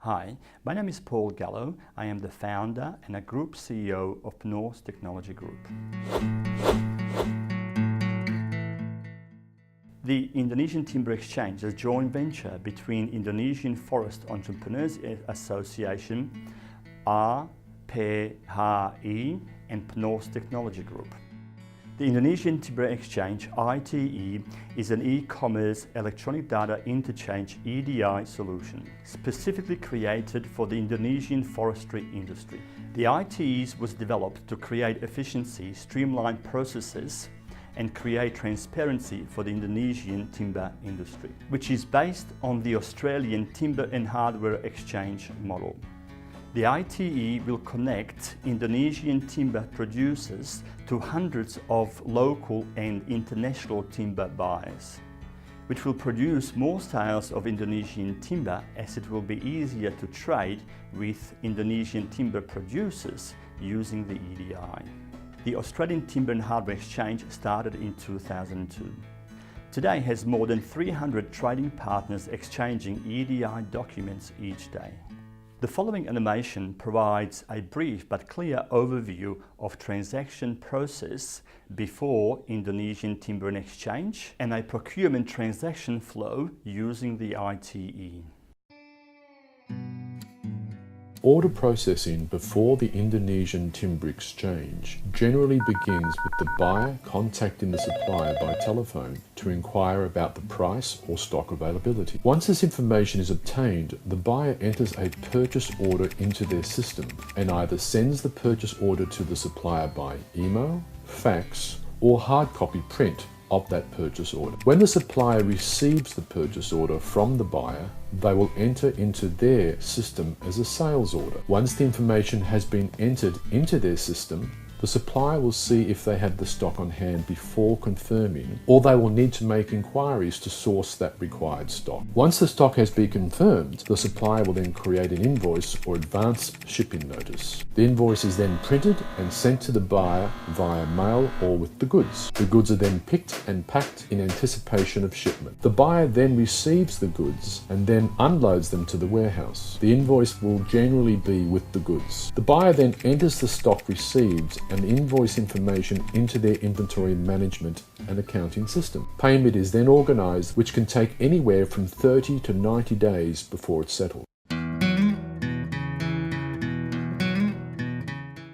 Hi, my name is Gallo. I am the founder and a group CEO of PNORS Technology Group. The Indonesian Timber Exchange is a joint venture between Indonesian Forest Entrepreneurs Association, RPHI, and PNORS Technology Group. The Indonesian Timber Exchange, ITE, is an e-commerce electronic data interchange EDI solution, specifically created for the Indonesian forestry industry. The ITE was developed to create efficiency, streamline processes, and create transparency for the Indonesian timber industry, which is based on the Australian Timber and Hardware Exchange model. The ITE will connect Indonesian timber producers to hundreds of local and international timber buyers, which will produce more sales of Indonesian timber as it will be easier to trade with Indonesian timber producers using the EDI. The Australian Timber and Hardware Exchange started in 2002. Today has more than 300 trading partners exchanging EDI documents each day. The following animation provides a brief but clear overview of transaction process before Indonesian Timber and Exchange and a procurement transaction flow using the ITE. Order processing before the Indonesian Timber Exchange generally begins with the buyer contacting the supplier by telephone to inquire about the price or stock availability. Once this information is obtained, the buyer enters a purchase order into their system and either sends the purchase order to the supplier by email, fax, or hard copy print of that purchase order. When the supplier receives the purchase order from the buyer, they will enter into their system as a sales order. Once the information has been entered into their system, the supplier will see if they have the stock on hand before confirming, or they will need to make inquiries to source that required stock. Once the stock has been confirmed, the supplier will then create an invoice or advance shipping notice. The invoice is then printed and sent to the buyer via mail or with the goods. The goods are then picked and packed in anticipation of shipment. The buyer then receives the goods and then unloads them to the warehouse. The invoice will generally be with the goods. The buyer then enters the stock received and invoice information into their inventory management and accounting system. Payment is then organised, which can take anywhere from 30 to 90 days before it's settled.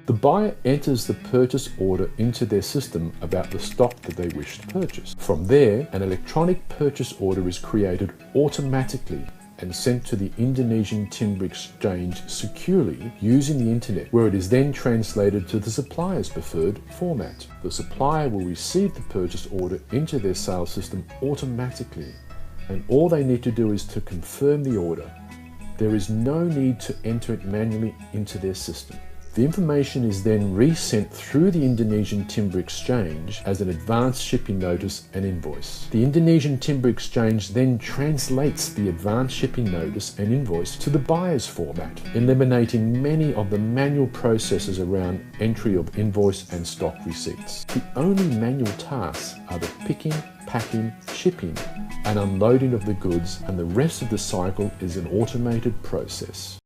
The buyer enters the purchase order into their system about the stock that they wish to purchase. From there, an electronic purchase order is created automatically and sent to the Indonesian Timber Exchange securely using the internet, where it is then translated to the supplier's preferred format. The supplier will receive the purchase order into their sales system automatically, and all they need to do is to confirm the order. There is no need to enter it manually into their system. The information is then resent through the Indonesian Timber Exchange as an advance shipping notice and invoice. The Indonesian Timber Exchange then translates the advance shipping notice and invoice to the buyer's format, eliminating many of the manual processes around entry of invoice and stock receipts. The only manual tasks are the picking, packing, shipping, and unloading of the goods, and the rest of the cycle is an automated process.